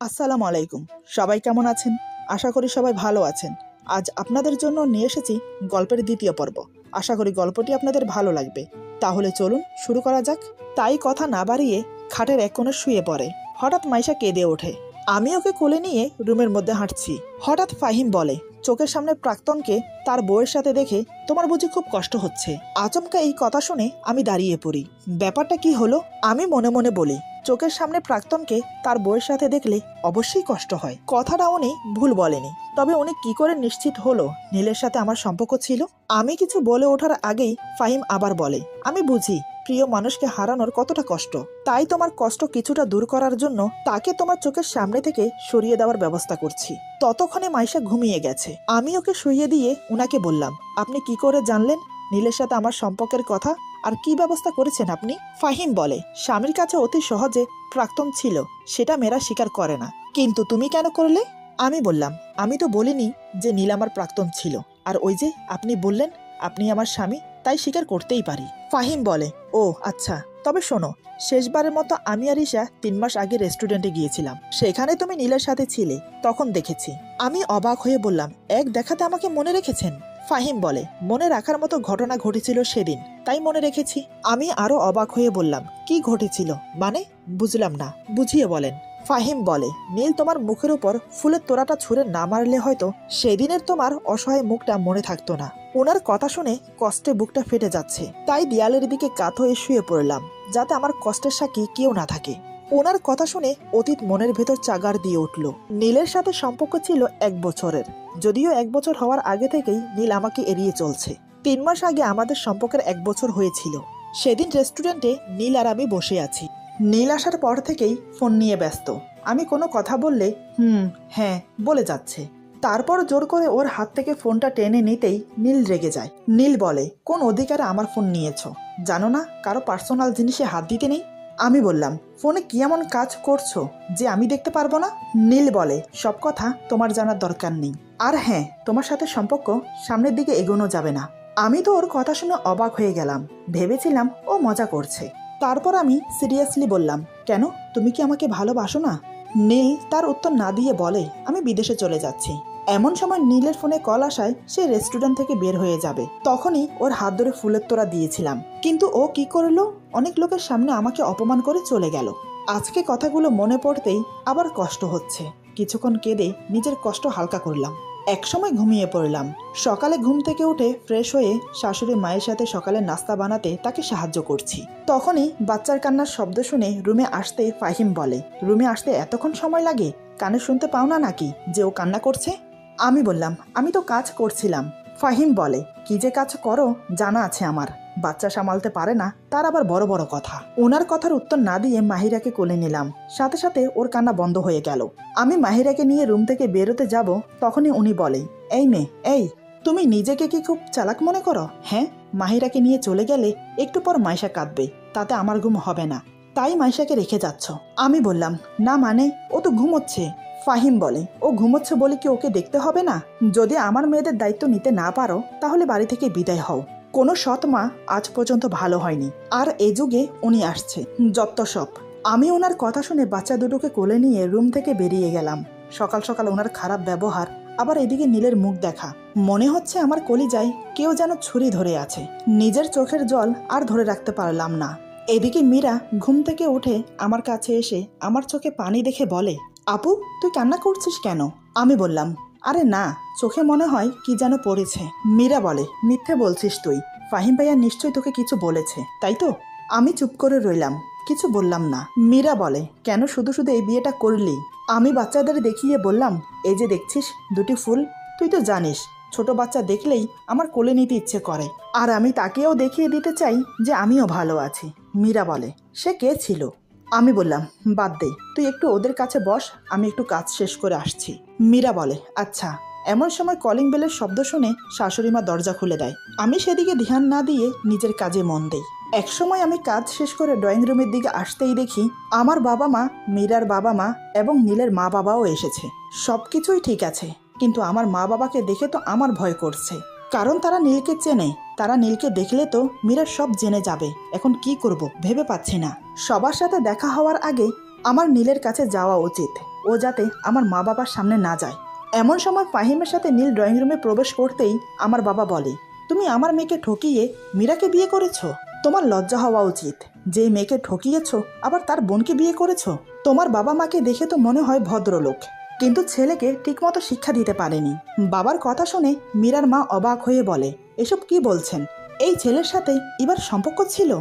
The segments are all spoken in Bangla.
আসসালামু আলাইকুম। সবাই কেমন আছেন? আশা করি সবাই ভালো আছেন। আজ আপনাদের জন্য নিয়ে এসেছি গল্পের দ্বিতীয় পর্ব। আশা করি গল্পটি আপনাদের ভালো লাগবে। তাহলে চলুন শুরু করা যাক। তাই কথা না বাড়িয়ে খাটের এক কোণে শুয়ে পড়ে। হঠাৎ মাইশা কেঁদে ওঠে। আমি ওকে কোলে নিয়ে রুমের মধ্যে হাঁটছি। হঠাৎ ফাহিম বলে, চোখের সামনে প্রাক্তনকে তার বউয়ের সাথে দেখে তোমার বুঝি খুব কষ্ট হচ্ছে? আচমকা এই কথা শুনে আমি দাঁড়িয়ে পড়ি। ব্যাপারটা কি হলো? আমি মনে মনে বলি, চোখের সামনে প্রাক্তনকে তার বউয়ের সাথে দেখলে অবশ্যই কষ্ট হয়। কথাটা উনি ভুল বলেনি, তবে উনি কি করে নিশ্চিত হলো নীলের সাথে আমার সম্পর্ক ছিল? আমি কিছু বলে ওঠার আগেই ফাহিম আবার বলে, আমি বুঝি প্রিয় মানুষকে হারানোর কতটা কষ্ট। তাই তোমার কষ্ট কিছুটা দূর করার জন্য তাকে তোমার চোখের সামনে থেকে সরিয়ে দেওয়ার ব্যবস্থা করছি। ততক্ষণে মাইশা ঘুমিয়ে গেছে। আমি ওকে শুইয়ে দিয়ে উনাকে বললাম, আপনি কি করে জানলেন নীলের সাথে আমার সম্পর্কের কথা, আর কি ব্যবস্থা করেছেন আপনি? ফাহিম বলে, স্বামীর কাছে অতি সহজে প্রাক্তন ছিল, সেটা মেয়েরা স্বীকার করে না। কিন্তু তুমি কেন করলে? আমি বললাম, আমি তো বলিনি যে নীল আমার প্রাক্তন ছিল। আর ওই যে আপনি বললেন আপনি আমার স্বামী, তাই স্বীকার করতেই পারি। ফাহিম বলে, ও আচ্ছা, তবে শোনো, শেষবারের মতো আমি আর ঈশা 3 মাস আগে রেস্টুরেন্টে গিয়েছিলাম। সেখানে তুমি নীলের সাথে ছিলে, তখন দেখেছি। আমি অবাক হয়ে বললাম, এক দেখাতে আমাকে মনে রেখেছেন? ফাহিম বলে, মনে রাখার মতো ঘটনা ঘটেছিল সেদিন, তাই মনে রেখেছি। আমি আরো অবাক হয়ে বললাম, কি ঘটেছিল মানে? বুঝলাম না, বুঝিয়ে বলেন। ফাহিম বলে, নীল তোমার মুখের উপর ফুলের তোড়াটা ছুঁড়ে না মারলে হয়তো সেদিনের তোমার অসহায় মুখটা মনে থাকতো না। ওনার কথা শুনে কষ্টে বুকটা ফেটে যাচ্ছে, তাই দেয়ালের দিকে কাত হয়ে শুয়ে পড়লাম, যাতে আমার কষ্টের সাক্ষী কেউ না থাকে। ওনার কথা শুনে অতীত মনের ভেতর চাগার দিয়ে উঠল। নীলের সাথে সম্পর্ক ছিল 1 বছরের, যদিও 1 বছর হওয়ার আগে থেকেই নীল আমাকে এড়িয়ে চলছে। 3 মাস আগে আমাদের সম্পর্কের 1 বছর হয়েছিল। সেদিন রেস্টুরেন্টে নীল আর আমি বসে আছি। নীল আসার পর থেকেই ফোন নিয়ে ব্যস্ত। আমি কোনো কথা বললে হ্যাঁ বলে যাচ্ছে। তারপর জোর করে ওর হাত থেকে ফোনটা টেনে নিতেই নীল রেগে যায়। নীল বলে, কোন অধিকারে আমার ফোন নিয়েছো? জানো না কারো পার্সোনাল জিনিসে হাত দিতে নেই? আমি বললাম, ফোনে কি এমন কাজ করছো যে আমি দেখতে পারবো না? নীল বলে, সব কথা তোমার জানার দরকার নেই। আর হ্যাঁ, তোমার সাথে সম্পর্ক সামনের দিকে এগোনো যাবে না। আমি তো ওর কথা শুনে অবাক হয়ে গেলাম। ভেবেছিলাম ও মজা করছে। তারপর আমি সিরিয়াসলি বললাম, কেন, তুমি কি আমাকে ভালোবাসো না? নীল তার উত্তর না দিয়ে বলে, আমি বিদেশে চলে যাচ্ছি। এমন সময় নীলের ফোনে কল আসায় সে রেস্টুরেন্ট থেকে বের হয়ে যাবে। তখনই ওর হাত ধরে ফুলের তোড়া দিয়েছিলাম, কিন্তু ও কি করলো, অনেক লোকের সামনে আমাকে অপমান করে চলে গেল। আজকে কথাগুলো মনে পড়তেই আবার কষ্ট হচ্ছে। কিছুক্ষণ কেঁদে নিজের কষ্ট হালকা করলাম। একসময় ঘুমিয়ে পড়লাম। সকালে ঘুম থেকে উঠে ফ্রেশ হয়ে শাশুড়ি মায়ের সাথে সকালে নাস্তা বানাতে তাকে সাহায্য করছি। তখনই বাচ্চার কান্নার শব্দ শুনে রুমে আসতে ফাহিম বলে, রুমে আসতে এতক্ষণ সময় লাগে? কানে শুনতে পাও না নাকি যে ও কান্না করছে? আমি বললাম, আমি তো কাজ করছিলাম। ফাহিম বলে, কি যে কাজ করো জানা আছে আমার। বাচ্চা সামালতে পারে না, তার আবার বড় বড় কথা। ওনার কথার উত্তর না দিয়ে মাহিরাকে কোলে নিলাম। সাথে সাথে ওর কান্না বন্ধ হয়ে গেল। আমি মাহিরাকে নিয়ে রুম থেকে বেরোতে যাব, তখনই উনি বলে, এই মেয়ে, এই তুমি নিজেকে কি খুব চালাক মনে করো? হ্যাঁ, মাহিরাকে নিয়ে চলে গেলে একটু পর মাইশা কাঁদবে, তাতে আমার ঘুম হবে না, তাই মাইশাকে রেখে যাচ্ছ। আমি বললাম, না মানে, ও তো ঘুমোচ্ছে। ফাহিম বলে, ও ঘুমোচ্ছে বলে কি ওকে দেখতে হবে না? যদি আমার মেয়েদের দায়িত্ব নিতে না পারো, তাহলে বাড়ি থেকে বিদায় হও। কোনো সৎ মা আজ পর্যন্ত ভালো হয়নি, আর এ যুগে উনি আসছে, যত সব। আমি ওনার কথা শুনে বাচ্চা দুটোকে কোলে নিয়ে রুম থেকে বেরিয়ে গেলাম। সকাল সকাল ওনার খারাপ ব্যবহার, আবার এদিকে নীলের মুখ দেখা, মনে হচ্ছে আমার কলিজায় কেউ যেন ছুরি ধরে আছে। নিজের চোখের জল আর ধরে রাখতে পারলাম না। এদিকে মীরা ঘুম থেকে উঠে আমার কাছে এসে আমার চোখে পানি দেখে বলে, আপু, তুই কান্না করছিস কেন? আমি বললাম, আরে না, চোখে মনে হয় কি যেন পড়েছে। মীরা বলে, মিথ্যে বলছিস তুই, ফাহিম ভাইয়া নিশ্চয়ই তোকে কিছু বলেছে, তাই তো? আমি চুপ করে রইলাম, কিছু বললাম না। মীরা বলে, কেন শুধু শুধু এই বিয়েটা করলি? আমি বাচ্চাদের দেখিয়ে বললাম, এই যে দেখছিস 2টি ফুল, তুই তো জানিস ছোট বাচ্চা দেখলেই আমার কোলে নিতে ইচ্ছে করে, আর আমি তাকেও দেখিয়ে দিতে চাই যে আমিও ভালো আছি। মীরা বলে, সে কে ছিল? আমি বললাম, বাদ দে, তুই একটু ওদের কাছে বস, আমি একটু কাজ শেষ করে আসছি। মীরা বলে, আচ্ছা। এমন সময় কলিং বেলের শব্দ শুনে শাশুড়িমা দরজা খুলে দেয়। আমি সেদিকে ধ্যান না দিয়ে নিজের কাজে মন দেই। একসময় আমি কাজ শেষ করে ড্রয়িং রুমের দিকে আসতেই দেখি আমার বাবা মা, মীরার বাবা মা এবং নীলের মা বাবাও এসেছে। সবকিছুই ঠিক আছে, কিন্তু আমার মা বাবাকে দেখে তো আমার ভয় করছে, কারণ তারা নীলকে চেনে। তারা নীলকে দেখলে তো মীরা সব জেনে যাবে। এখন কি করব ভেবে পাচ্ছি না। সবার সাথে দেখা হওয়ার আগে আমার নীলের কাছে যাওয়া উচিত। ও যাতে আমার মা বাবার সামনে না যায়। এমন সময় ফাহিমের সাথে নীল ড্রয়িং রুমে প্রবেশ করতেই আমার বাবা বলে, তুমি আমার মেয়েকে ঠকিয়ে মীরাকে বিয়ে করেছো? তোমার লজ্জা হওয়া উচিত। যে মেয়েকে ঠকিয়েছো আবার তার বোনকে বিয়ে করেছো। তোমার বাবা মাকে দেখে তো মনে হয় ভদ্রলোক, কিন্তু ছেলেকে ঠিকমতো শিক্ষা দিতে পারেনি। বাবার কথা শুনে মীরার মা অবাক হয়ে বলে, এসব কি বলছেন? এই ছেলের সাথে ইবার সম্পর্ক ছিল?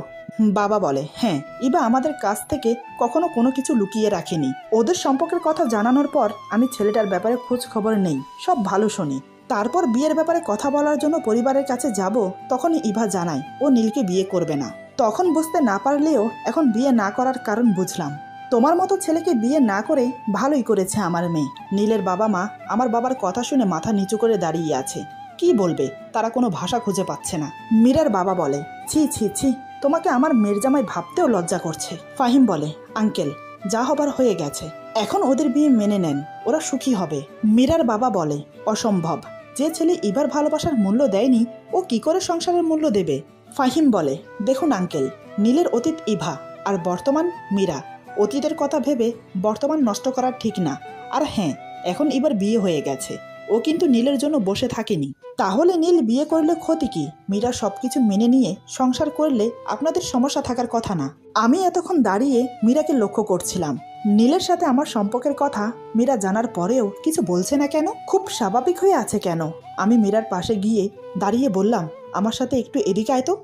বাবা বলে, হ্যাঁ, ইবা আমাদের কাছ থেকে কখনো কোনো কিছু লুকিয়ে রাখেনি। ওদের সম্পর্কের কথা জানানোর পর আমি ছেলেটার ব্যাপারে খোঁজ খবর নেই, সব ভালো শুনি। তারপর বিয়ের ব্যাপারে কথা বলার জন্য পরিবারের কাছে যাব, তখনই ইভা জানায় ও নীলকে বিয়ে করবে না। তখন বুঝতে না পারলেও এখন বিয়ে না করার কারণ বুঝলাম। তোমার মতো ছেলেকে বিয়ে না করে ভালোই করেছে আমার মেয়ে। নীলের বাবা মা আমার বাবার কথা শুনে মাথা নিচু করে দাঁড়িয়ে আছে। কি বলবে, তারা কোনো ভাষা খুঁজে পাচ্ছে না। মীরার বাবা বলে, ছি ছি ছি, তোমাকে আমার মেয়ের জামাই ভাবতেও লজ্জা করছে। ফাহিম বলে, আঙ্কেল, যা হবার হয়ে গেছে, এখন ওদের বিয়ে মেনে নেন, ওরা সুখী হবে। মীরার বাবা বলে, অসম্ভব। যে ছেলে ইবার ভালোবাসার মূল্য দেয়নি, ও কি করে সংসারের মূল্য দেবে? ফাহিম বলে, দেখুন আঙ্কেল, নীলের অতীত ইভা আর বর্তমান মীরা। অতীতের কথা ভেবে বর্তমান নষ্ট করা ঠিক না। আর হ্যাঁ, এখন এবার বিয়ে হয়ে গেছে, ও কিন্তু নীলের জন্য বসে থাকেনি। তাহলে নীল বিয়ে করলে ক্ষতি কি? মীরা সবকিছু মেনে নিয়ে সংসার করলে আপনাদের সমস্যা থাকার কথা না। আমি এতক্ষণ দাঁড়িয়ে মীরাকে লক্ষ্য করছিলাম। নীলের সাথে আমার সম্পর্কের কথা মীরা জানার পরেও কিছু বলছে না কেন? খুব স্বাভাবিক হয়ে আছে কেন? আমি মীরার পাশে গিয়ে দাঁড়িয়ে বললাম, আমার সাথে একটু এদিকে আয় তো।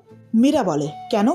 মীরা বলে, কেন?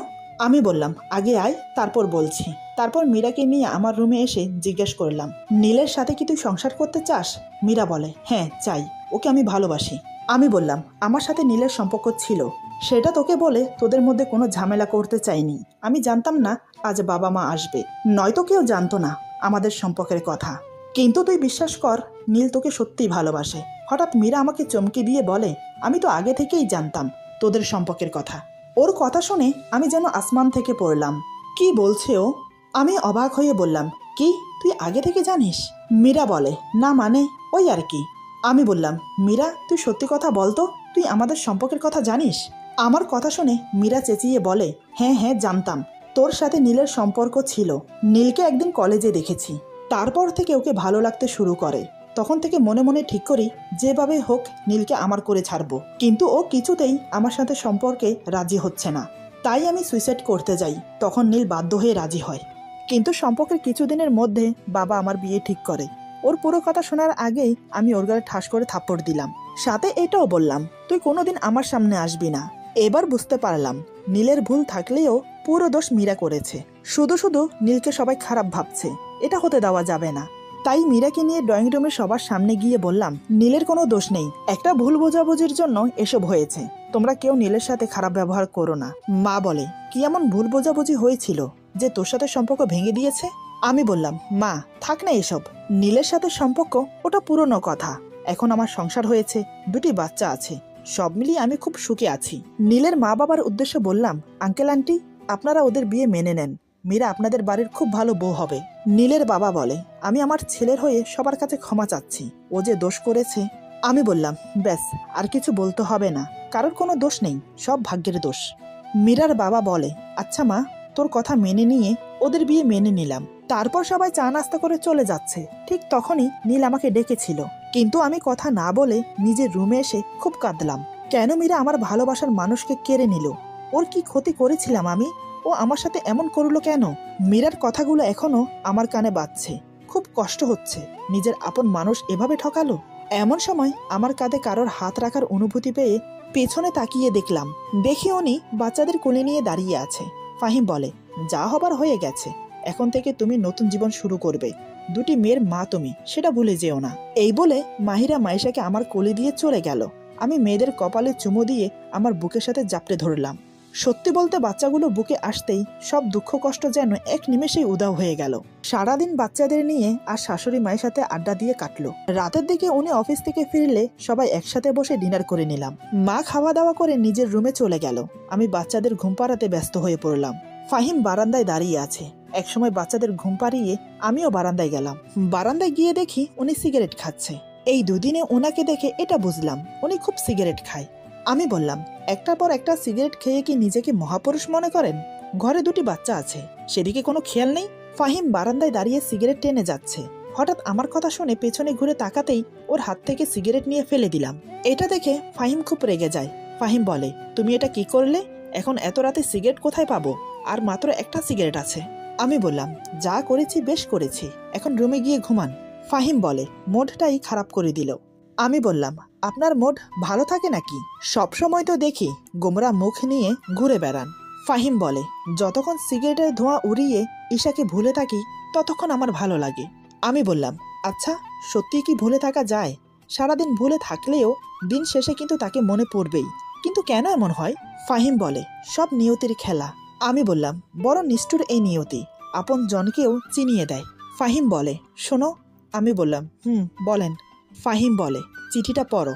আমি বললাম, আগে আয়, তারপর বলছি। তারপর মীরাকে নিয়ে আমার রুমে এসে জিজ্ঞেস করলাম, নীলের সাথে কি তুই সংসার করতে চাস? মীরা বলে, হ্যাঁ চাই, ওকে আমি ভালোবাসি। আমি বললাম, আমার সাথে নীলের সম্পর্ক ছিল, সেটা তোকে বলে তোদের মধ্যে কোনো ঝামেলা করতে চাইনি। আমি জানতাম না আজ বাবা মা আসবে, নয়তো কেউ জানতো না আমাদের সম্পর্কের কথা। কিন্তু তুই বিশ্বাস কর, নীল তোকে সত্যিই ভালোবাসে। হঠাৎ মীরা আমাকে চমকে দিয়ে বলে, আমি তো আগে থেকেই জানতাম তোদের সম্পর্কের কথা। ওর কথা শুনে আমি যেন আসমান থেকে পড়লাম। কি বলছে ও? আমি অবাক হয়ে বললাম, কি, তুই আগে থেকে জানিস? মীরা বলে, না মানে ওই আর কি। আমি বললাম, মীরা, তুই সত্যি কথা বলতো, তুই আমাদের সম্পর্কের কথা জানিস? আমার কথা শুনে মীরা চেঁচিয়ে বলে, হ্যাঁ হ্যাঁ জানতাম, তোর সাথে নীলের সম্পর্ক ছিল। নীলকে একদিন কলেজে দেখেছি, তারপর থেকে ওকে ভালো লাগতে শুরু করে। তখন থেকে মনে মনে ঠিক করি, যেভাবে হোক নীলকে আমার করে ছাড়বো। কিন্তু ও কিছুতেই আমার সাথে সম্পর্কে রাজি হচ্ছে না। তাই আমি সুইসাইড করতে যাই, তখন নীল বাধ্য হয়ে রাজি হয়। কিন্তু সম্পর্কের কিছুদিনের মধ্যে বাবা আমার বিয়ে ঠিক করে। ওর পুরো কথা শোনার আগেই আমি ওর গায়ে ঠাস করে থাপ্পড় দিলাম, সাথে এটাও বললাম, তুই কোনোদিন আমার সামনে আসবি না। এবার বুঝতে পারলাম নীলের ভুল থাকলেও পুরো দোষ মীরা করেছে। শুধু শুধু নীলকে সবাই খারাপ ভাবছে, এটা হতে দেওয়া যাবে না। তাই মীরাকে নিয়ে ড্রয়িং রুমে সবার সামনে গিয়ে বললাম, নীলের কোনো দোষ নেই, একটা ভুল বোঝাবুঝির জন্য এসব হয়েছে। তোমরা কেউ নীলের সাথে খারাপ ব্যবহার করো না। মা বলে, কি এমন ভুল বোঝাবুঝি হয়েছিল যে তোর সাথে সম্পর্ক ভেঙে দিয়েছে? আমি বললাম, মা থাক না এসব, নীলের সাথে সম্পর্ক ওটা পুরনো কথা। এখন আমার সংসার হয়েছে, 2টি বাচ্চা আছে, সব মিলিয়ে আমি খুব সুখে আছি। নীলের মা বাবার উদ্দেশ্যে বললাম, আঙ্কেল আন্টি, আপনারা ওদের বিয়ে মেনে নেন, মীরা আপনাদের বাড়ির খুব ভালো বউ হবে। নীলের বাবা বলে, আমি আমার ছেলের হয়ে সবার কাছে ক্ষমা চাচ্ছি, ও যে দোষ করেছে। আমি বললাম, ব্যাস, আর কিছু বলতে হবে না, কারোর কোনো দোষ নেই, সব ভাগ্যের দোষ। মীরার বাবা বলে, আচ্ছা মা, তোর কথা মেনে নিয়ে ওদের বিয়ে মেনে নিলাম। তারপর সবাই চা নাস্তা করে চলে যাচ্ছে, ঠিক তখনই নীল আমাকে ডেকেছিল। কিন্তু আমি কথা না বলে নিজের রুমে এসে খুব কাঁদলাম। কেন মীরা আমার ভালোবাসার মানুষকে কেড়ে নিল? ওর কি ক্ষতি করেছিলাম আমি? ও আমার সাথে এমন করলো কেন? মীরার কথাগুলো এখনো আমার কানে বাজছে। খুব কষ্ট হচ্ছে, নিজের আপন মানুষ এভাবে ঠকালো। এমন সময় আমার কাঁধে কারোর হাত রাখার অনুভূতি পেয়ে পেছনে তাকিয়ে দেখলাম, দেখি উনি বাচ্চাদের কোলে নিয়ে দাঁড়িয়ে আছে। ফাহিম বলে, যা হবার হয়ে গেছে, এখন থেকে তুমি নতুন জীবন শুরু করবে, 2টি মেয়ের মা তুমি, সেটা ভুলে যেও না। এই বলে মাহিরা মাইশাকে আমার কোলে দিয়ে চলে গেল। আমি মেয়েদের কপালে চুমো দিয়ে আমার বুকের সাথে জাপটে ধরলাম। সত্যি বলতে বাচ্চাগুলো বুকে আসতেই সব দুঃখ কষ্ট যেন এক নিমেষেই উধাও হয়ে গেল। সারাদিন বাচ্চাদের নিয়ে আর শাশুড়ি মায়ের সাথে আড্ডা দিয়ে কাটলো। রাতের দিকে উনি অফিস থেকে ফিরলে সবাই একসাথে বসে ডিনার করে নিলাম। মা খাওয়া দাওয়া করে নিজের রুমে চলে গেল। আমি বাচ্চাদের ঘুম পাড়াতে ব্যস্ত হয়ে পড়লাম। ফাহিম বারান্দায় দাঁড়িয়ে আছে। একসময় বাচ্চাদের ঘুম পাড়িয়ে আমিও বারান্দায় গেলাম। বারান্দায় গিয়ে দেখি উনি সিগারেট খাচ্ছে। এই দুদিনে ওনাকে দেখে এটা বুঝলাম উনি খুব সিগারেট খায়। আমি বললাম, একটার পর একটা সিগারেট খেয়ে কি নিজেকে মহাপুরুষ মনে করেন? ঘরে 2টি বাচ্চা আছে, সেদিকে কোনো খেয়াল নেই। ফাহিম বারান্দায় দাঁড়িয়ে সিগারেট টেনে যাচ্ছে। হঠাৎ আমার কথা শুনে পেছনে ঘুরে তাকাতেই ওর হাত থেকে সিগারেট নিয়ে ফেলে দিলাম। এটা দেখে ফাহিম খুব রেগে যায়। ফাহিম বলে, তুমি এটা কি করলে? এখন এত রাতে সিগারেট কোথায় পাবো? আর মাত্র একটা সিগারেট আছে। আমি বললাম, যা করেছি বেশ করেছি, এখন রুমে গিয়ে ঘুমান। ফাহিম বলে, মুডটাই খারাপ করে দিল। আমি বললাম, আপনার মুড ভালো থাকে নাকি? সবসময় তো দেখি গোমরা মুখ নিয়ে ঘুরে বেড়ান। ফাহিম বলে, যতক্ষণ সিগারেটের ধোঁয়া উড়িয়ে ঈশাকে ভুলে থাকি ততক্ষণ আমার ভালো লাগে। আমি বললাম, আচ্ছা সত্যি কি ভুলে থাকা যায়? সারাদিন ভুলে থাকলেও দিন শেষে কিন্তু তাকে মনে পড়বেই, কিন্তু কেন এমন হয়? ফাহিম বলে, সব নিয়তির খেলা। আমি বললাম, বড় নিষ্ঠুর এই নিয়তি, আপন জনকেও চিনিয়ে দেয়। ফাহিম বলে, শোনো। আমি বললাম, বলেন। ফাহিম বলে, চিঠিটা পড়ো।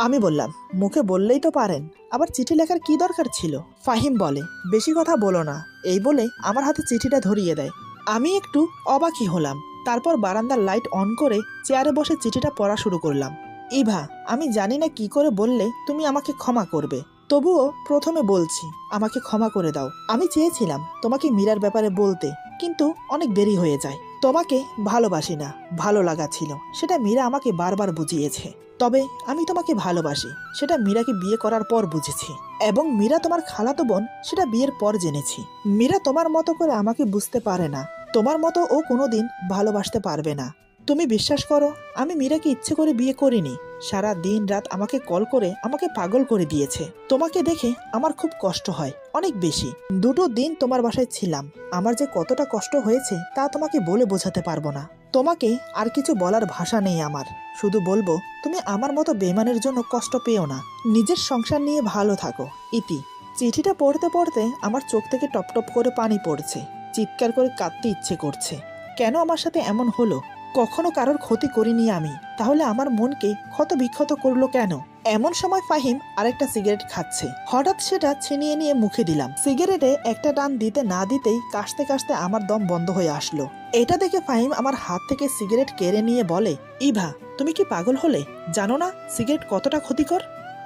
আমি বললাম, মুখে বললেই তো পারেন, আবার চিঠি লেখার কি দরকার ছিল? ফাহিম বলে, বেশি কথা বলো না, এই বলে আমার হাতে চিঠিটা ধরিয়ে দেয়। আমি একটু অবাকই হলাম। তারপর বারান্দার লাইট অন করে চেয়ারে বসে চিঠিটা পড়া শুরু করলাম। ইভা, আমি জানি না কি করে বললে তুমি আমাকে ক্ষমা করবে, তবুও প্রথমে বলছি, আমাকে ক্ষমা করে দাও। আমি চেয়েছিলাম তোমাকে মীরার ব্যাপারে বলতে, কিন্তু অনেক দেরি হয়ে যায়। তোমাকে ভালোবাসি না, ভালো লাগা ছিল, সেটা মীরা আমাকে বারবার বুঝিয়েছে। তবে আমি তোমাকে ভালোবাসি, সেটা মীরাকে বিয়ে করার পর বুঝেছি, এবং মীরা তোমার খালাতো বোন সেটা বিয়ের পর জেনেছি। মীরা তোমার মতো করে আমাকে বুঝতে পারে না, তোমার মতো ও কোনোদিন ভালোবাসতে পারবে না। তুমি বিশ্বাস করো, আমি মীরাকে ইচ্ছে করে বিয়ে করিনি। সারা দিন রাত আমাকে কল করে আমাকে পাগল করে দিয়েছে। তোমাকে দেখে আমার খুব কষ্ট হয়, অনেক বেশি। 2 দিন তোমার বাসায় ছিলাম, আমার যে কতটা কষ্ট হয়েছে তা তোমাকে বলে বোঝাতে পারবো না। তোমাকে আর কিছু বলার ভাষা নেই আমার, শুধু বলবো তুমি আমার মতো বেমানের জন্য কষ্ট পেও না, নিজের সংসার নিয়ে ভালো থাকো। ইতি। চিঠিটা পড়তে পড়তে আমার চোখ থেকে টপ টপ করে পানি পড়ছে, চিৎকার করে কাঁদতে ইচ্ছে করছে। কেন আমার সাথে এমন হলো? কখনো কারোর ক্ষতি করিনি আমি, তাহলে আমার মনকে ক্ষত বিক্ষত করলো কেন? এমন সময় ফাহিম আরেকটা সিগারেট খাচ্ছে, হঠাৎ সেটা ছিনিয়ে নিয়ে মুখে দিলাম। সিগারেটে একটা টান দিতে না দিতেই কাশতে কাশতে আমার দম বন্ধ হয়ে আসলো। এটা দেখে ফাহিম আমার হাত থেকে সিগারেট কেড়ে নিয়ে বলে, ইভা, তুমি কি পাগল হলে? জানো না সিগারেট কতটা ক্ষতিকর?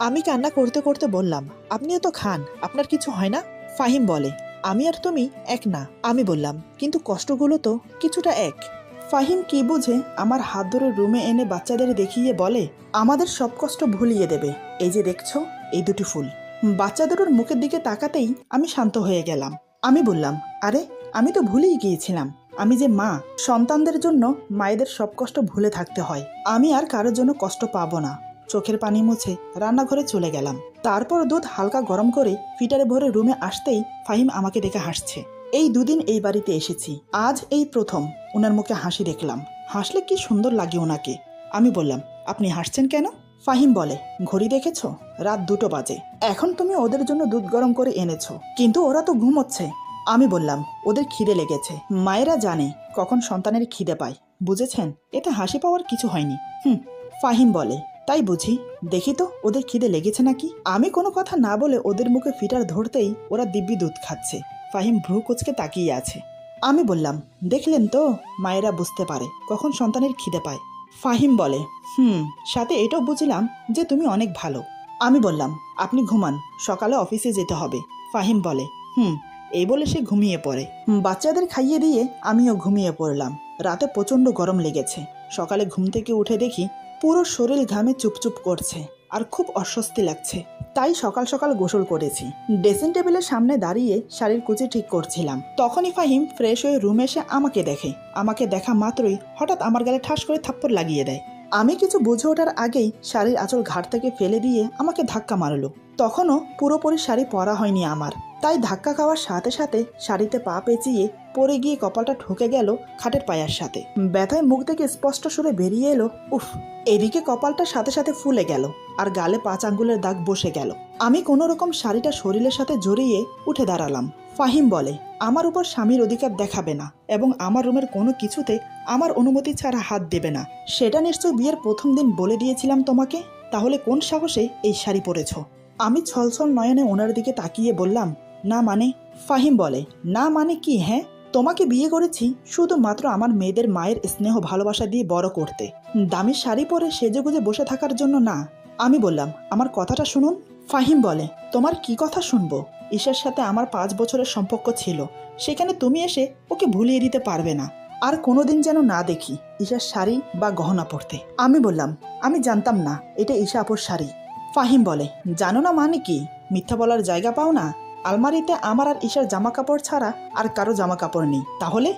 আমি কান্না করতে করতে বললাম, আপনিও তো খান, আপনার কিছু হয় না? ফাহিম বলে, আমি আর তুমি এক না। আমি বললাম, কিন্তু কষ্টগুলো তো কিছুটা এক। ফাহিম কি বুঝে আমার হাত ধরে রুমে এনে বাচ্চাদের দেখিয়ে বলে, আমাদের সব কষ্ট ভুলিয়ে দেবে, এই যে দেখছো এই 2টি ফুল। বাচ্চা দুটোর মুখের দিকে তাকাতেই আমি শান্ত হয়ে গেলাম। আমি বললাম, আরে আমি তো ভুলেই গিয়েছিলাম, আমি যে মা, সন্তানদের জন্য মায়েদের সব কষ্ট ভুলে থাকতে হয়। আমি আর কারোর জন্য কষ্ট পাবো না। চোখের পানি মুছে রান্নাঘরে চলে গেলাম। তারপর দুধ হালকা গরম করে ফিটারে ভরে রুমে আসতেই ফাহিম আমাকে দেখে হাসছে। এই 2 দিন এই বাড়িতে এসেছি, আজ এই প্রথম ওনার মুখে হাসি দেখলাম। হাসলে কি সুন্দর লাগে ওনাকে। আমি বললাম, আপনি হাসছেন কেন? ফাহিম বলে, ঘড়ি দেখেছো? রাত 2টো বাজে। এখন তুমি ওদের জন্য দুধ গরম করে এনেছো, কিন্তু ওরা তো ঘুমোচ্ছে। আমি বললাম, ওদের খিদে লেগেছে, মায়েরা জানে কখন সন্তানের খিদে পায়, বুঝেছেন? এতে হাসি পাওয়ার কিছু হয়নি। ফাহিম বলে, তাই বুঝি, দেখি তো ওদের খিদে লেগেছে নাকি। আমি কোনো কথা না বলে ওদের মুখে ফিটার ধরতেই ওরা দিব্যি দুধ খাচ্ছে। ফাহিম ভ্রু কুঁচকে তাকিয়ে আছে। আমি বললাম, দেখলেন তো, মায়েরা বুঝতে পারে কখন সন্তানের খিদে পায়। ফাহিম বলে, সাথে এটাও বুঝলাম যে তুমি অনেক ভালো। আমি বললাম, আপনি ঘুমান, সকালে অফিসে যেতে হবে। ফাহিম বলে, এই বলে সে ঘুমিয়ে পড়ে। বাচ্চাদের খাইয়ে দিয়ে আমিও ঘুমিয়ে পড়লাম। রাতে প্রচণ্ড গরম লেগেছে। সকালে ঘুম থেকে উঠে দেখি পুরো শরীর ঘামে চুপচুপ করছে আর খুব অস্বস্তি লাগছে। তাই সকাল সকাল গোসল করেছি। ড্রেসিং টেবিলের সামনে দাঁড়িয়ে শাড়ির কুচি ঠিক করছিলাম। তখনই ফাহিম ফ্রেশ হয়ে রুমে এসে আমাকে দেখে। আমাকে দেখা মাত্রই হঠাৎ আমার গালে ঠাস করে থাপ্পড় লাগিয়ে দেয়। আমি কিছু বুঝে ওঠার আগেই শাড়ির আঁচল ঘাট থেকে ফেলে দিয়ে আমাকে ধাক্কা মারলো। তখনও পুরোপুরি শাড়ি পরা হয়নি আমার, তাই ধাক্কা খাওয়ার সাথে সাথে শাড়িতে পা পেঁচিয়ে পড়ে গিয়ে কপালটা ঠুকে গেল খাটের পায়ার সাথে। ব্যথায় মুখ থেকে স্পষ্ট সুরে বেরিয়ে এলো, উফ। এদিকে কপালটা সাথে সাথে ফুলে গেল আর গালে 5 আঙ্গুলের দাগ বসে গেল। আমি কোনো রকম শাড়িটা শরীরের সাথে জড়িয়ে উঠে দাঁড়ালাম। ফাহিম বলে, আমার উপর স্বামীর অধিকার দেখাবে না এবং আমার রুমের কোনো কিছুতে আমার অনুমতি ছাড়া হাত দেবে না। সেটা নিশ্চয় বিয়ের প্রথম দিন বলে দিয়েছিলাম তোমাকে, তাহলে কোন সাহসে এই শাড়ি পরেছ? আমি ছলছল নয়নে ওনার দিকে তাকিয়ে বললাম, না মানে? ফাহিম বলে, না মানে কি? হ্যাঁ, তোমাকে বিয়ে করেছি শুধুমাত্র আমার মেয়েদের মায়ের স্নেহ ভালোবাসা দিয়ে বড় করতে, দামি শাড়ি পরে সেজেগুজে বসে থাকার জন্য না। আমি বললাম, আমার কথাটা শুনুন। ফাহিম বলে, তোমার কি কথা শুনবো? ঈশার সাথে আমার 5 বছরের সম্পর্ক ছিল, সেখানে তুমি এসে ওকে ভুলিয়ে দিতে পারবে না। আর কোনোদিন যেন না দেখি ঈশার শাড়ি বা গহনা পরতে। আমি বললাম, আমি জানতাম না এটা ঈশা আপুর শাড়ি। ফাহিম বলে, জানো না মানে কি? মিথ্যা বলার জায়গা পাও না? আলমারিতে আমার আর ঈশার জামা কাপড় ছাড়া আর কারো জামা কাপড় নেই। তাহলে?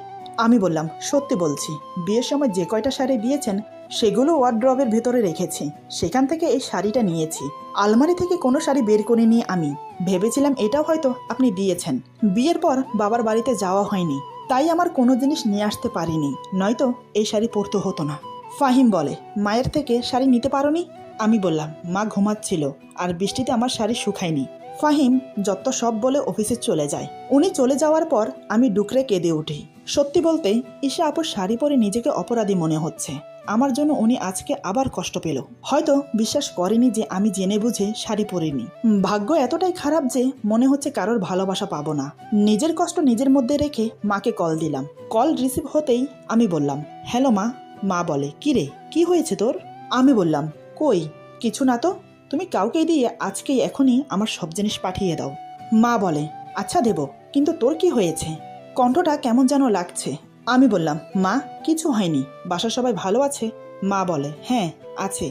আমি বললাম, সত্যি বলছি, বিয়ের সময় যে কয়টা শাড়ি দিয়েছেন সেগুলো ওয়ার্ড্রবের ভেতরে রেখেছি, সেখান থেকে এই শাড়িটা নিয়েছি। আলমারি থেকে কোনো শাড়ি বের করে নিয়ে আমি ভেবেছিলাম এটাও হয়তো আপনি দিয়েছেন। বিয়ের পর বাবার বাড়িতে যাওয়া হয়নি, তাই আমার কোনো জিনিস নিয়ে আসতে পারিনি, নয়তো এই শাড়ি পরতে হতো না। ফাহিম বলে, মায়ের থেকে শাড়ি নিতে পারোনি? আমি বললাম, মা ঘুমাচ্ছিল আর বৃষ্টিতে আমার শাড়ি শুকায়নি। ফাহিম যত সব বলে অফিসে চলে যায়। উনি চলে যাওয়ার পর আমি ডুকরে কেঁদে উঠি। সত্যি বলতে ঈশা আপুর শাড়ি পরে নিজেকে অপরাধী মনে হচ্ছে। আমার জন্য উনি আজকে আবার কষ্ট পেল। হয়তো বিশ্বাস করেনি যে আমি জেনে বুঝে শাড়ি পরিনি। ভাগ্য এতটাই খারাপ যে মনে হচ্ছে কারোর ভালোবাসা পাবো না। নিজের কষ্ট নিজের মধ্যে রেখে মাকে কল দিলাম। কল রিসিভ হতেই আমি বললাম, হ্যালো মা। মা বলে, কি রে, কি হয়েছে তোর? আমি বললাম, কই কিছু না তো, তুমি কাউকে দিয়ে আজকেই এখনই আমার সব জিনিস পাঠিয়ে দাও। মা বলে, আচ্ছা দেব, কিন্তু তোর কি হয়েছে? কণ্ঠটা কেমন যেন লাগছে। আমি বললাম, মা কিছু হয়নি, বাসার সবাই ভালো আছে? মা বলে, হ্যাঁ আছে।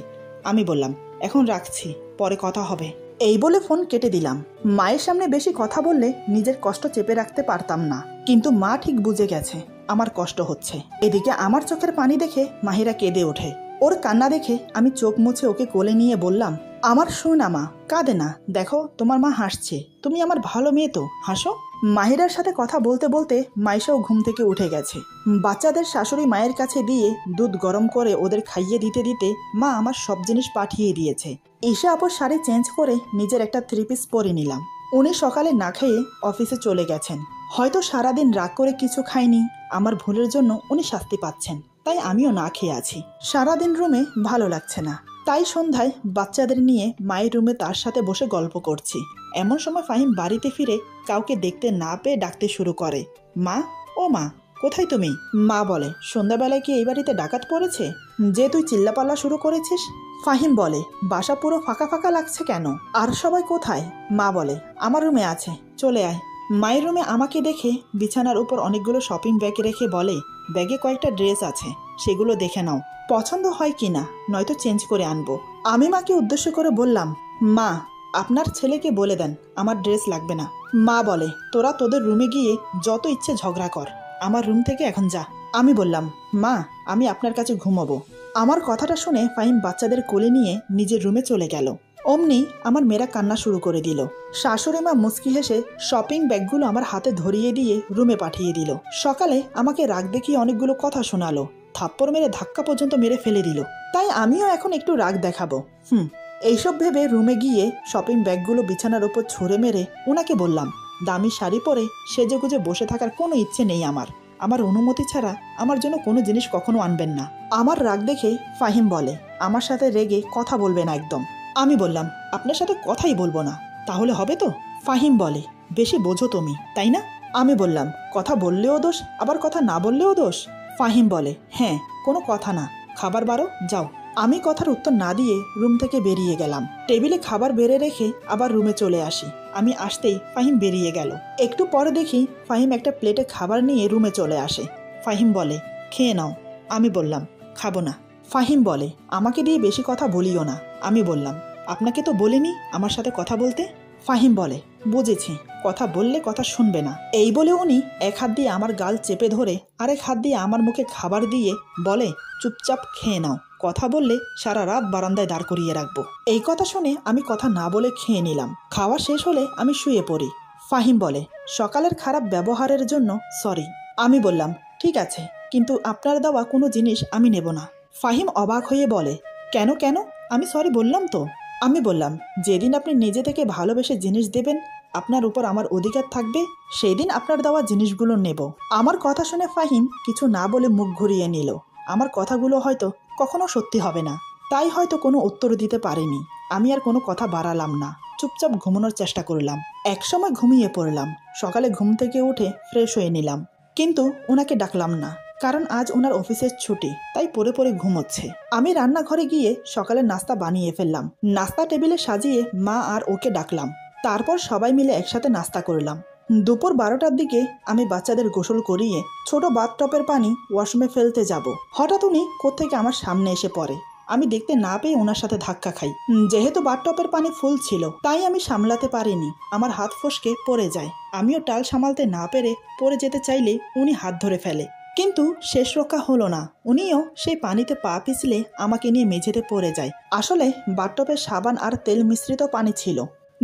আমি বললাম, এখন রাখছি, পরে কথা হবে। এই বলে ফোন কেটে দিলাম। মায়ের সামনে বেশি কথা বললে নিজের কষ্ট চেপে রাখতে পারতাম না, কিন্তু মা ঠিক বুঝে গেছে আমার কষ্ট হচ্ছে। এদিকে আমার চোখের পানি দেখে মাহিরা কেঁদে ওঠে। ওর কান্না দেখে আমি চোখ মুছে ওকে কোলে নিয়ে বললাম, আমার শোনা মা, কাঁদে না, দেখো তোমার মা হাসছে, তুমি আমার ভালো মেয়ে তো, হাসো। মাহিরার সাথে কথা বলতে বলতে মাইশাও ঘুম থেকে উঠে গেছে। বাচ্চাদের শাশুড়ি মায়ের কাছে দিয়ে দুধ গরম করে ওদের খাইয়ে দিতে দিতে মা আমার সব জিনিস পাঠিয়ে দিয়েছে। ঈশা আপুর শাড়ি চেঞ্জ করে নিজের একটা 3 পিস পরে নিলাম। উনি সকালে না খেয়ে অফিসে চলে গেছেন। হয়তো সারাদিন রাগ করে কিছু খাইনি, আমার ভুলের জন্য উনি শাস্তি পাচ্ছেন, তাই আমিও না খেয়ে আছি। সারাদিন রুমে ভালো লাগছে না, তাই সন্ধ্যায় বাচ্চাদের নিয়ে মায়ের রুমে তার সাথে বসে গল্প করছি। এমন সময় ফাহিম বাড়িতে ফিরে কাউকে দেখতে না পেয়ে ডাকতে শুরু করে, মা, ও মা, কোথায় তুমি? মা বলে, সন্ধ্যাবেলায় কি এই বাড়িতে ডাকাত পড়েছে যে তুই চিল্লাপাল্লা শুরু করেছিস? ফাহিম বলে, বাসা পুরো ফাঁকা ফাঁকা লাগছে কেন? আর সবাই কোথায়? মা বলে, আমার রুমে আছে, চলে আয়। মায়ের রুমে আমাকে দেখে বিছানার উপর অনেকগুলো শপিং ব্যাগ রেখে বলে, ব্যাগে কয়েকটা ড্রেস আছে, সেগুলো দেখে নাও, পছন্দ হয় কিনা, নয়তো চেঞ্জ করে আনবো। আমি মাকে উদ্দেশ্য করে বললাম, মা, আপনার ছেলেকে বলে দেন আমার ড্রেস লাগবে না। মা বলে, তোরা তোদের রুমে গিয়ে যত ইচ্ছে ঝগড়া কর, আমার রুম থেকে এখন যা। আমি বললাম, মা, আমি আপনার কাছে ঘুমাবো। আমার কথাটা শুনে ফাহিম বাচ্চাদের কোলে নিয়ে নিজের রুমে চলে গেল। অমনি আমার মেয়েরা কান্না শুরু করে দিল। শাশুড়ি মা মুচকি হেসে শপিং ব্যাগগুলো আমার হাতে ধরিয়ে দিয়ে রুমে পাঠিয়ে দিল। সকালে আমাকে রাগ দেখিয়ে অনেকগুলো কথা শোনালো, থাপ্পড় মেরে ধাক্কা পর্যন্ত মেরে ফেলে দিল। তাই আমিও এখন একটু রাগ দেখাবো। এইসব ভেবে রুমে গিয়ে শপিং ব্যাগগুলো বিছানার উপর ছুঁড়ে মেরে ওনাকে বললাম, দামি শাড়ি পরে সেজেগুজে বসে থাকার কোনো ইচ্ছে নেই আমার। আমার অনুমতি ছাড়া আমার জন্য কোনো জিনিস কখনো আনবেন না। আমার রাগ দেখে ফাহিম বলে, আমার সাথে রেগে কথা বলবে না একদম। আমি বললাম, আপনার সাথে কথাই বলবো না, তাহলে হবে তো? ফাহিম বলে, বেশি বোঝো তুমি, তাই না? আমি বললাম, কথা বললেও দোষ, আবার কথা না বললেও দোষ? ফাহিম বলে, হ্যাঁ, কোনো কথা না, খাবার বারো, যাও। আমি কথার উত্তর না দিয়ে রুম থেকে বেরিয়ে গেলাম। টেবিলে খাবার বেড়ে রেখে আবার রুমে চলে আসি। আমি আসতেই ফাহিম বেরিয়ে গেল। একটু পরে দেখি ফাহিম একটা প্লেটে খাবার নিয়ে রুমে চলে আসে। ফাহিম বলে, খেয়ে নাও। আমি বললাম, খাবো না। ফাহিম বলে, আমাকে দিয়ে বেশি কথা বলিও না। আমি বললাম, আপনাকে তো বলিনি আমার সাথে কথা বলতে। ফাহিম বলে, বুঝেছি, কথা বললে কথা শুনবে না। এই বলে উনি এক হাত দিয়ে আমার গাল চেপে ধরে আরেক হাত দিয়ে আমার মুখে খাবার দিয়ে বলে, চুপচাপ খেয়ে নাও, কথা বললে সারা রাত বারান্দায় দাঁড় করিয়ে রাখবো। এই কথা শুনে আমি কথা না বলে খেয়ে নিলাম। খাওয়া শেষ হলে আমি শুয়ে পড়ি। ফাহিম বলে, সকালের খারাপ ব্যবহারের জন্য সরি। আমি বললাম, ঠিক আছে, কিন্তু আপনার দেওয়া কোনো জিনিস আমি নেব না। ফাহিম অবাক হয়ে বলে, কেন কেন? আমি সরি বললাম তো। আমি বললাম, যেদিন আপনি নিজে থেকে ভালোবেসে জিনিস দেবেন, আপনার উপর আমার অধিকার থাকবে, সেই দিন আপনার দেওয়া জিনিসগুলো নেব। আমার কথা শুনে ফাহিম কিছু না বলে মুখ ঘুরিয়ে নিল। আমার কথাগুলো হয়তো কখনো সত্যি হবে না, তাই হয়তো কোনো উত্তর দিতে পারিনি। আমি আর কোনো কথা বাড়ালাম না, চুপচাপ ঘুমানোর চেষ্টা করলাম। একসময় ঘুমিয়ে পড়লাম। সকালে ঘুম থেকে উঠে ফ্রেশ হয়ে নিলাম, কিন্তু ওনাকে ডাকলাম না, কারণ আজ ওনার অফিসের ছুটি, তাই পড়ে পড়ে ঘুমোচ্ছে। আমি রান্নাঘরে গিয়ে সকালের নাস্তা বানিয়ে ফেললাম। নাস্তা টেবিলে সাজিয়ে মা আর ওকে ডাকলাম। তারপর সবাই মিলে একসাথে নাস্তা করলাম। দুপুর 12টার দিকে আমি বাচ্চাদের গোসল করিয়ে ছোট বাথটবের পানি ওয়াশরুমে ফেলতে যাব। হঠাৎ উনি কোত্থেকে আমার সামনে এসে পড়ে। আমি দেখতে না পেয়ে ওনার সাথে ধাক্কা খাই। যেহেতু বাথটবের পানি ফুল ছিল তাই আমি সামলাতে পারিনি, আমার হাত ফসকে পড়ে যায়। আমিও টাল সামালতে না পেরে পড়ে যেতে চাইলে উনি হাত ধরে ফেলে, কিন্তু শেষ রক্ষা হলো না। উনিও সেই পানিতে পা পিছলে আমাকে নিয়ে মেঝেতে পড়ে যায়। আসলে বাথটবে সাবান আর তেল মিশ্রিত পানি ছিল,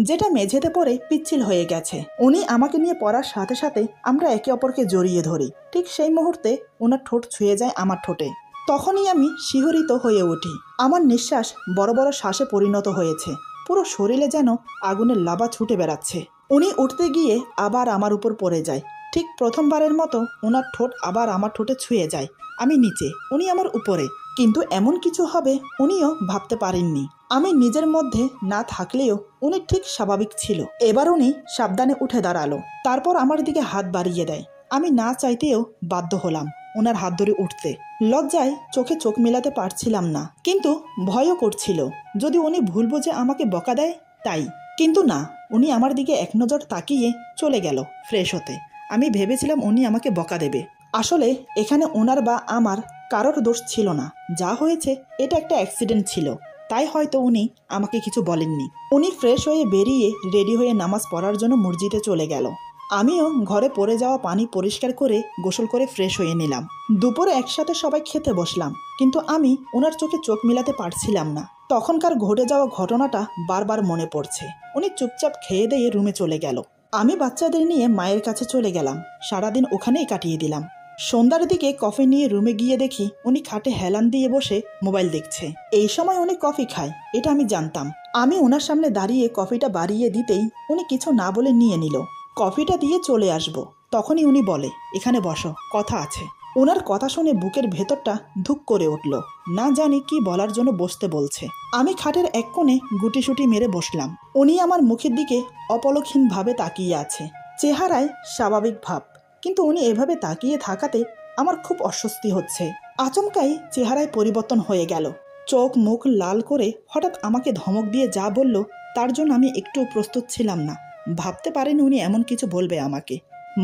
যেটা মেঝেতে পড়ে পিচ্ছিল হয়ে গেছে। উনি আমাকে নিয়ে পড়ার সাথে সাথে আমরা একে অপরকে জড়িয়ে ধরি। ঠিক সেই মুহূর্তে ওনার ঠোঁট ছুঁয়ে যায় আমার ঠোঁটে। তখনই আমি শিহরিত হয়ে উঠি। আমার নিঃশ্বাস বড় বড় শ্বাসে পরিণত হয়েছে। পুরো শরীরে যেন আগুনের লাভা ছুটে বেড়াচ্ছে। উনি উঠতে গিয়ে আবার আমার উপর পড়ে যায়। ঠিক প্রথমবারের মতো ওনার ঠোঁট আবার আমার ঠোঁটে ছুঁয়ে যায়। আমি নিচে, উনি আমার উপরে, কিন্তু এমন কিছু হবে উনিও ভাবতে পারেননি। আমি নিজের মধ্যে না থাকলেও উনি ঠিক স্বাভাবিক ছিল। এবার উনি সাবধানে উঠে দাঁড়ালো, তারপর আমার দিকে হাত বাড়িয়ে দেয়। আমি না চাইতেও বাধ্য হলাম ওনার হাত ধরে উঠতে। লজ্জায় চোখে চোখ মেলাতে পারছিলাম না, কিন্তু ভয়ও করছিল যদি উনি ভুল বুঝে আমাকে বকা দেয় তাই। কিন্তু না, উনি আমার দিকে এক নজর তাকিয়ে চলে গেল ফ্রেশ হতে। আমি ভেবেছিলাম উনি আমাকে বকা দেবে। আসলে এখানে ওনার বা আমার কারোর দোষ ছিল না। যা হয়েছে এটা একটা অ্যাক্সিডেন্ট ছিল, তাই হয়তো উনি আমাকে কিছু বলেননি। উনি ফ্রেশ হয়ে বেরিয়ে রেডি হয়ে নামাজ পড়ার জন্য মসজিদে চলে গেল। আমিও ঘরে পড়ে যাওয়া পানি পরিষ্কার করে গোসল করে ফ্রেশ হয়ে নিলাম। দুপুরে একসাথে সবাই খেতে বসলাম, কিন্তু আমি ওনার চোখে চোখ মিলাতে পারছিলাম না। তখনকার ঘটে যাওয়া ঘটনাটা বারবার মনে পড়ছে। উনি চুপচাপ খেয়ে দিয়ে রুমে চলে গেল। আমি বাচ্চাদের নিয়ে মায়ের কাছে চলে গেলাম। সারাদিন ওখানেই কাটিয়ে দিলাম। সন্ধ্যার দিকে কফি নিয়ে রুমে গিয়ে দেখি উনি খাটে হেলান দিয়ে বসে মোবাইল দেখছে। এই সময় উনি কফি খায়, এটা আমি জানতাম। আমি ওনার সামনে দাঁড়িয়ে কফিটা বাড়িয়ে দিতেই উনি কিছু না বলে নিয়ে নিল। কফিটা দিয়ে চলে আসবো, তখনই উনি বলে, এখানে বসো, কথা আছে। ওনার কথা শুনে বুকের ভেতরটা ধুক করে উঠল। না জানি কি বলার জন্য বসতে বলছে। আমি খাটের এক কোণে গুটিসুটি মেরে বসলাম। উনি আমার মুখের দিকে অপলকহীনভাবে তাকিয়ে আছে, চেহারায় স্বাভাবিক ভাব, কিন্তু উনি এভাবে তাকিয়ে থাকাতে আমার খুব অস্বস্তি হচ্ছে। আচমকাই চেহারায় পরিবর্তন হয়ে গেল। চোখ মুখ লাল করে হঠাৎ আমাকে ধমক দিয়ে যা বলল তার জন্য আমি একটু প্রস্তুত ছিলাম না। ভাবতে পারিনি উনি এমন কিছু বলবে আমাকে।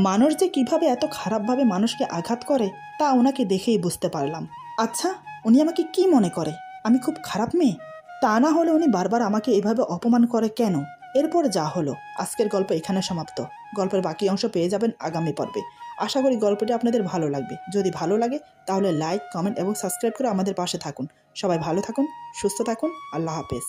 মানুষ যে কিভাবে এত খারাপভাবে মানুষকে আঘাত করে তা ওনাকে দেখেই বুঝতে পারলাম। আচ্ছা, উনি আমাকে কি মনে করে? আমি খুব খারাপ মেয়ে? তা না হলে উনি বারবার আমাকে এভাবে অপমান করে কেন? এরপর যা হলো, আজকের গল্প এখানে সমাপ্ত। গল্পের বাকি অংশ পেয়ে যাবেন আগামী পর্বে। আশা করি গল্পটি আপনাদের ভালো লাগবে। যদি ভালো লাগে তাহলে লাইক, কমেন্ট এবং সাবস্ক্রাইব করে আমাদের পাশে থাকুন। সবাই ভালো থাকুন, সুস্থ থাকুন। আল্লাহ হাফেজ।